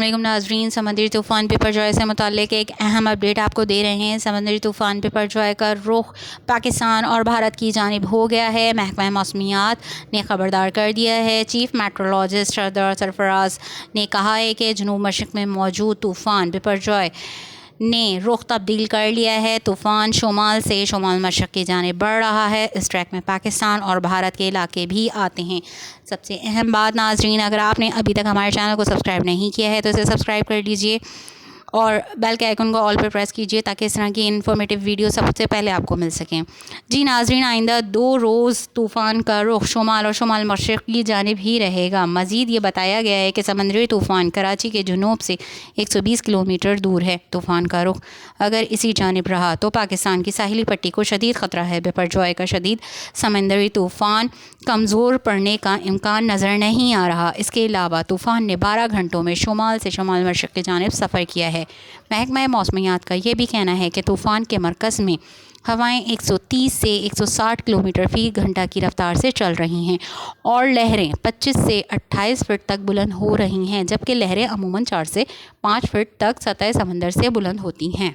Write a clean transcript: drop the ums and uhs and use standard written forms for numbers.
अस्सलाम नाजरीन, समंदरी तूफ़ान बिपरजॉय से मुताल्लिक़ एक अहम अपडेट आपको दे रहे हैं। समंदरी तूफ़ान बिपरजॉय का रुख पाकिस्तान और भारत की जानिब हो गया है। महकमा मौसमियात ने ख़बरदार कर दिया है। चीफ़ मेट्रोलॉजिस्ट सरदार सरफराज ने कहा है कि जनूब मशरक़ में मौजूद तूफ़ान बिपरजॉय ने रुख तब्दील कर लिया है। तूफ़ान शुमाल से शुमाल मशरक़ की जानिब बढ़ रहा है। इस ट्रैक में पाकिस्तान और भारत के इलाके भी आते हैं। सबसे अहम बात नाजरीन, अगर आपने अभी तक हमारे चैनल को सब्सक्राइब नहीं किया है तो इसे सब्सक्राइब कर लीजिए और बेल के आइकन को ऑल पर प्रेस कीजिए ताकि इस तरह की इन्फॉर्मेटिव वीडियो सबसे पहले आपको मिल सकें। जी नाजरीन, आइंदा 2 रोज़ तूफ़ान का रुख शुमाल और शुमाल मशरक़ की जानिब ही रहेगा। मज़ीद ये बताया गया है कि समंदरी तूफ़ान कराची के जुनूब से 120 किलोमीटर दूर है। तूफ़ान का रुख अगर इसी जानिब रहा तो पाकिस्तान की साहिली पट्टी को शदीद ख़तरा है। बिपरजॉय का शदीद समंदरी तूफ़ान कमज़ोर पड़ने का इम्कान नज़र नहीं आ रहा। इसके अलावा तूफ़ान ने 12 घंटों में शुमाल से शुमाल मशरक़ की जानिब सफ़र किया है। महकमा मौसमियात का यह भी कहना है कि तूफ़ान के मरकज़ में हवाएं 130 से 160 किलोमीटर फ़ी घंटा की रफ़्तार से चल रही हैं और लहरें 25 से 28 फ़ीट तक बुलंद हो रही हैं, जबकि लहरें अमूमन 4 से 5 फ़ीट तक सतह समंदर से बुलंद होती हैं।